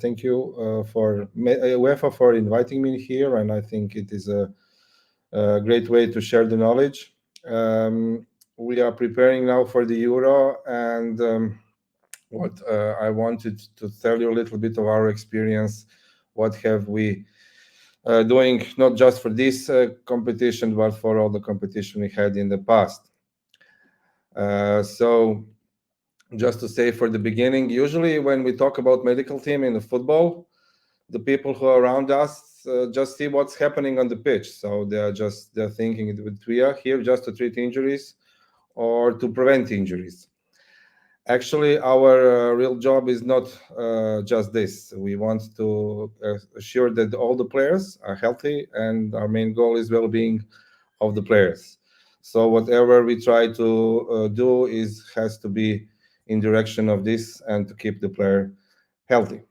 Thank you for UEFA for inviting me here, and I think it is a great way to share the knowledge. We are preparing now for the Euro, and what I wanted to tell you a little bit of our experience. What have we doing not just for this competition, but for all the competition we had in the past. So just to say for the beginning, usually when we talk about medical team in the football, the people who are around us just see what's happening on the pitch. So they're thinking that we are here just to treat injuries or to prevent injuries. Actually, our real job is not just this. We want to assure that all the players are healthy, and our main goal is well-being of the players. So whatever we try to do has to be in direction of this and to keep the player healthy.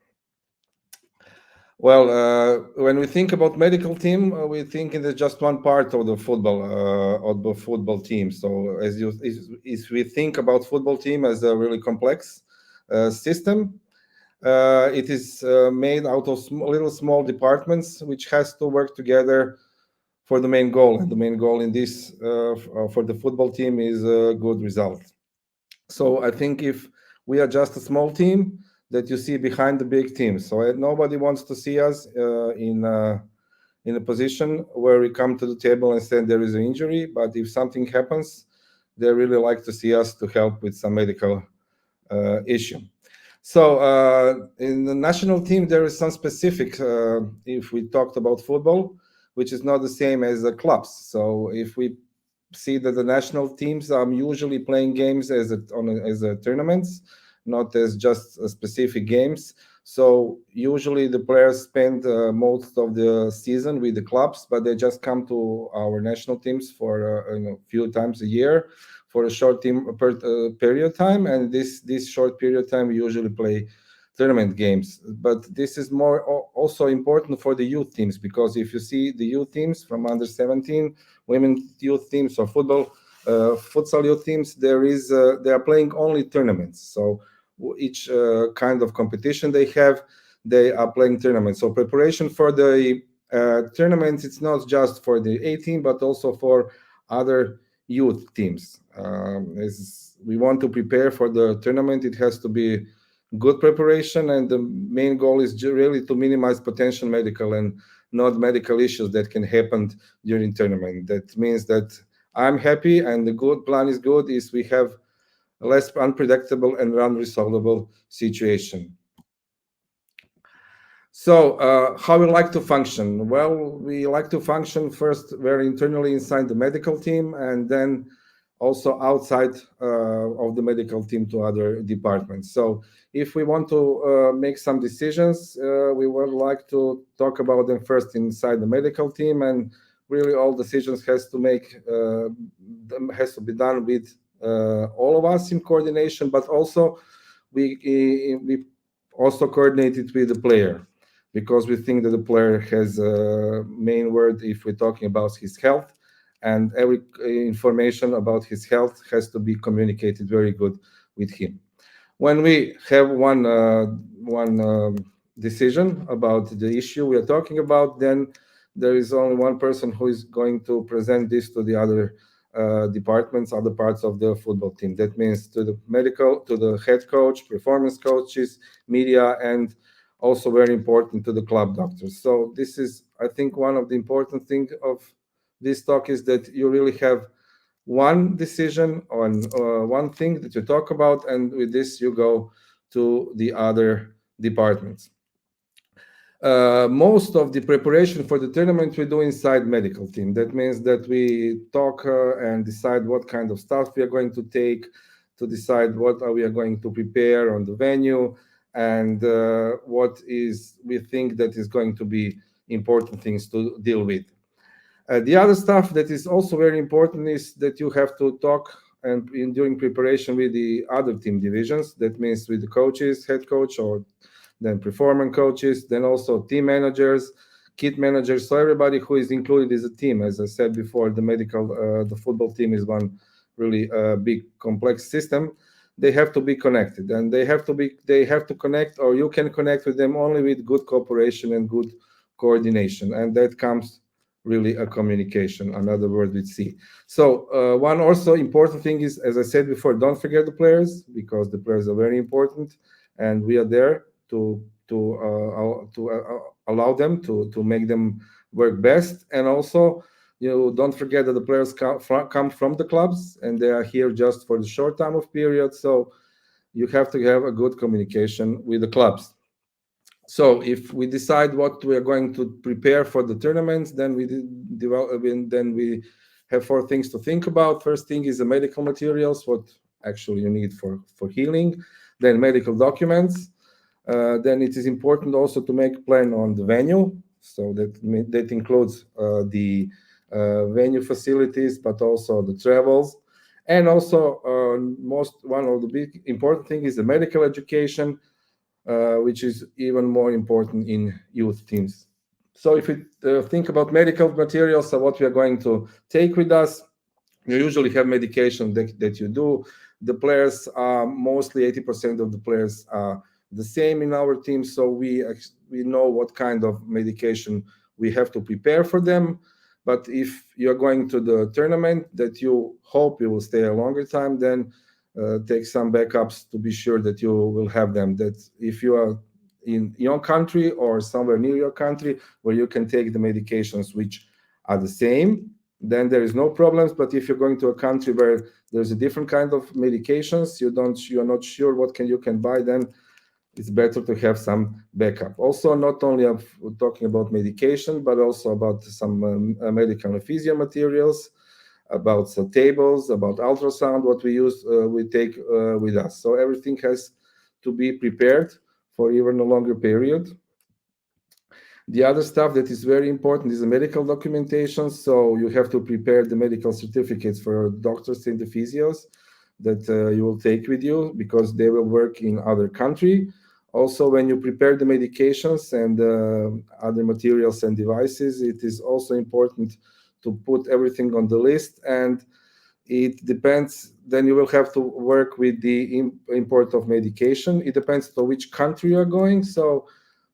Well, when we think about medical team, we think it is just one part of the football team. So if we think about football team as a really complex system, it is made out of little small departments which has to work together for the main goal. And the main goal in this for the football team is a good result. So I think if we are just a small team that you see behind the big team, so nobody wants to see us in a position where we come to the table and say there is an injury. But if something happens, they really like to see us to help with some medical issue. So in the national team, there is some specific, if we talked about football, which is not the same as the clubs. So if we see that the national teams are usually playing games as tournaments, not as just specific games. So usually the players spend most of the season with the clubs, but they just come to our national teams for a few times a year for a short period of time, and this short period of time we usually play tournament games. But this is more also important for the youth teams, because if you see the youth teams from under 17, women youth teams or futsal youth teams, they are playing only tournaments. So each kind of competition they are playing tournaments. So preparation for the tournaments, it's not just for the A team, but also for other youth teams. As we want to prepare for the tournament, it has to be good preparation, and the main goal is really to minimize potential medical and non-medical issues that can happen during tournament. That means that I'm happy, and the good plan is good, is we have less unpredictable and unresolvable situation. So how we like to function? Well, we like to function first very internally inside the medical team, and then also outside of the medical team to other departments. So if we want to make some decisions, we would like to talk about them first inside the medical team, and really all decisions has to be done with all of us in coordination, but also we also coordinate it with the player, because we think that the player has a main word if we're talking about his health, and every information about his health has to be communicated very good with him. When we have one decision about the issue we are talking about, then there is only one person who is going to present this to the other departments, other parts of the football team. That means to the head coach, performance coaches, media, and also very important to the club doctors. So this is, I think, one of the important things of this talk is that you really have one decision on one thing that you talk about, and with this you go to the other departments. Most of the preparation for the tournament we do inside medical team. That means that we talk and decide what kind of stuff we are going to take, to decide what we are going to prepare on the venue, and what we think that is going to be important things to deal with. The other stuff that is also very important is that you have to talk and during preparation with the other team divisions. That means with the coaches, head coach, or then performance coaches, then also team managers, kit managers. So everybody who is included is a team. As I said before, the football team is one really big complex system. they have to be connected, and they have to connect, or you can connect with them only with good cooperation and good coordination, and that comes really a communication, another word with C. So one also important thing is, as I said before, don't forget the players, because the players are very important, and we are there to allow them to make them work best. And also, you don't forget that the players come from the clubs, and they are here just for the short time of period. So you have to have a good communication with the clubs. So if we decide what we are going to prepare for the tournaments, then we have four things to think about. First thing is the medical materials, what actually you need for healing. Then medical documents. Then it is important also to make a plan on the venue. So that includes the venue facilities, but also the travels. And also, one of the big important thing is the medical education, which is even more important in youth teams. So if we think about medical materials, so what we are going to take with us, you usually have medication that you do. The players are mostly 80% of the players are the same in our team, so we know what kind of medication we have to prepare for them. But if you're going to the tournament that you hope you will stay a longer time, then take some backups to be sure that you will have them. That if you are in your country or somewhere near your country where you can take the medications which are the same, then there is no problems. But if you're going to a country where there's a different kind of medications, you're not sure what you can buy, then it's better to have some backup. Also, not only of talking about medication, but also about some medical and physio materials, about some tables, about ultrasound, what we take with us. So everything has to be prepared for even a longer period. The other stuff that is very important is the medical documentation. So you have to prepare the medical certificates for doctors and the physios that you will take with you, because they will work in other country. Also, when you prepare the medications and other materials and devices, it is also important to put everything on the list, and it depends. Then you will have to work with the import of medication. It depends on which country you are going. So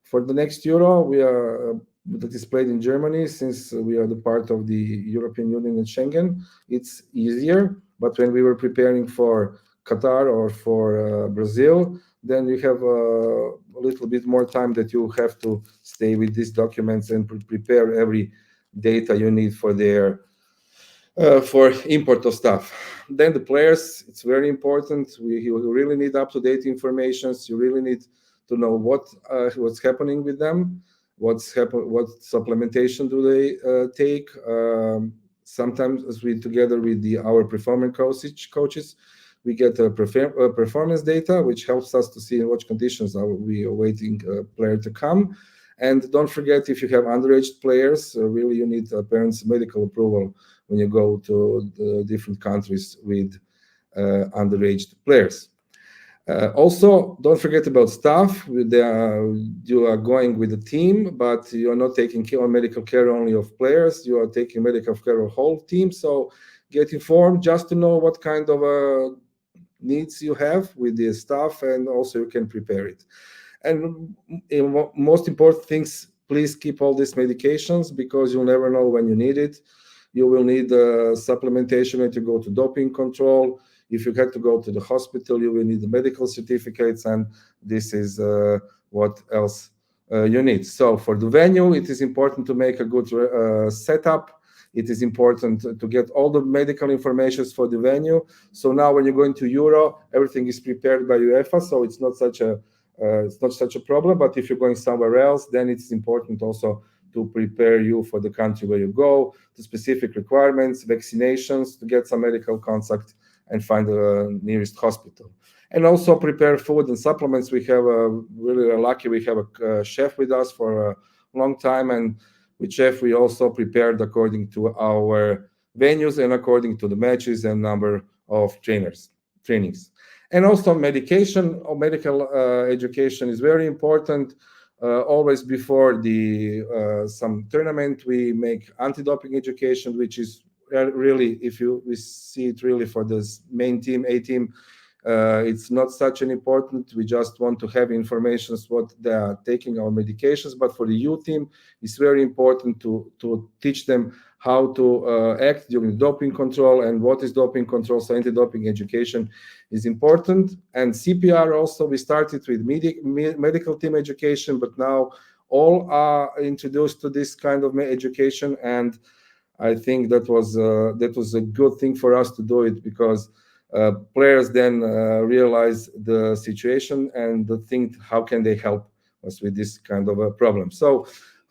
for the next Euro, that is played in Germany, since we are the part of the European Union and Schengen, it's easier. But when we were preparing for Qatar or for Brazil, then you have a little bit more time that you have to stay with these documents and prepare every data you need for for import of stuff. Then the players, it's very important. You really need up-to-date information. You really need to know what's happening with them, what supplementation do they take. Sometimes, as together with our performance coaches, we get performance data, which helps us to see in what conditions are we awaiting a player to come. And don't forget, if you have underage players, really you need parents' medical approval when you go to the different countries with underage players. Also, don't forget about staff. You are going with a team, but you are not taking medical care only of players. You are taking medical care of whole team. So get informed just to know what kind of needs you have with the staff, and also you can prepare it. And most important things, please keep all these medications, because you'll never know when you need it. You will need supplementation when you go to doping control. If you have to go to the hospital, you will need the medical certificates, and this is what else you need. So for the venue, it is important to make a good setup. It is important to get all the medical information for the venue. So now when you're going to Euro, everything is prepared by UEFA, so it's not such a problem. But if you're going somewhere else, then it's important also to prepare you for the country where you go, the specific requirements, vaccinations, to get some medical contact and find the nearest hospital. And also prepare food and supplements. We have really lucky, we have a chef with us for a long time, and with chef we also prepared according to our venues and according to the matches and number of trainings. And also medication or medical education is very important. Always before some tournament, we make anti-doping education, which is really, we see it really for this main team, A team, It's not such an important. We just want to have information what they are taking our medications. But for the youth team, it's very important to teach them how to act during doping control and what is doping control. So anti-doping education is important. And CPR also, we started with medical team education, but now all are introduced to this kind of education. And I think that was a good thing for us to do it, because players then realize the situation and think how can they help us with this kind of a problem. So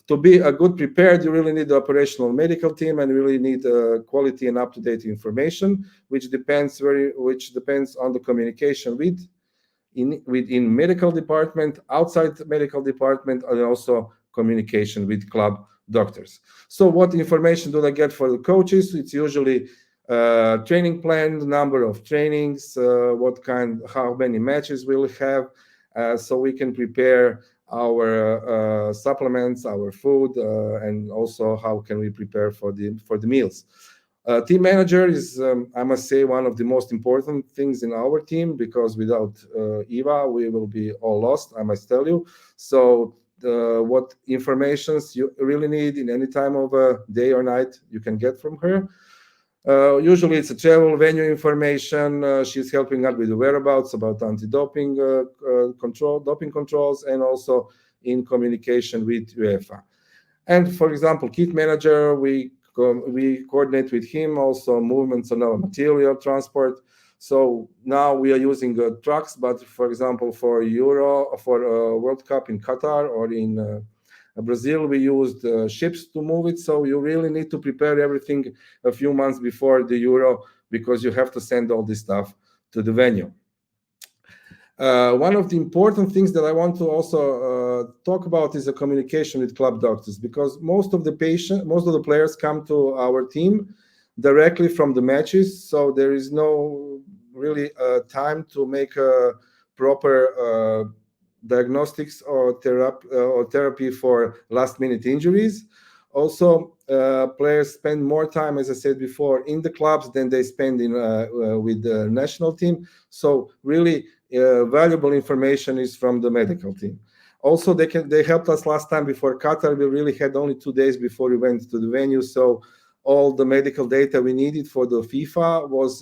to be a good prepared, you really need the operational medical team and really need quality and up-to-date information, which depends on the communication within medical department, outside medical department, and also communication with club doctors. So what information do they get for the coaches? It's usually training plan, the number of trainings, how many matches we'll have, so we can prepare our supplements, our food, and also how can we prepare for the meals. Team manager is, I must say, one of the most important things in our team, because without Eva, we will be all lost, I must tell you. So what informations you really need in any time of day or night, you can get from her. Usually it's a travel venue information. She's helping out with the whereabouts about anti-doping doping controls, and also in communication with UEFA. And for example, kit manager, we coordinate with him also movements on our material transport. So now we are using trucks, but for example, for World Cup in Qatar or in Brazil, we used ships to move it. So you really need to prepare everything a few months before the Euro, because you have to send all this stuff to the venue. One of the important things that I want to also talk about is the communication with club doctors, because most of the players come to our team directly from the matches, so there is no really time to make a proper diagnostics or therapy for last-minute injuries. Also, players spend more time, as I said before, in the clubs than they spend with the national team. So really valuable information is from the medical team. Also, they helped us last time before Qatar. We really had only 2 days before we went to the venue, so all the medical data we needed for the FIFA was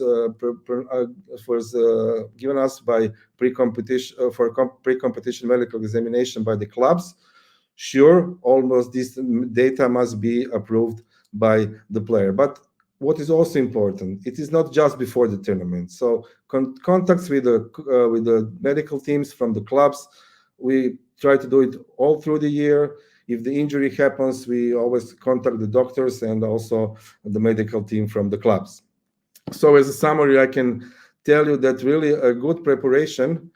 given us by pre-competition medical examination by the clubs. Sure, almost this data must be approved by the player. But what is also important, it is not just before the tournament. So contacts with the medical teams from the clubs, we try to do it all through the year. If the injury happens, we always contact the doctors and also the medical team from the clubs. So as a summary, I can tell you that really a good preparation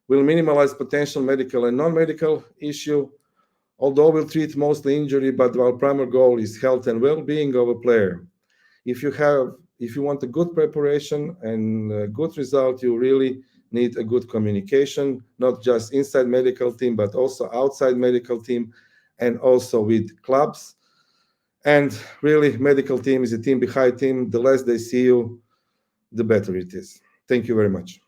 will minimize potential medical and non-medical issue, although we'll treat mostly injury, but our primary goal is health and well-being of a player. If you want a good preparation and a good result, you really need a good communication, not just inside medical team, but also outside medical team, and also with clubs. And really, medical team is a team behind team. The less they see you, the better it is. Thank you very much.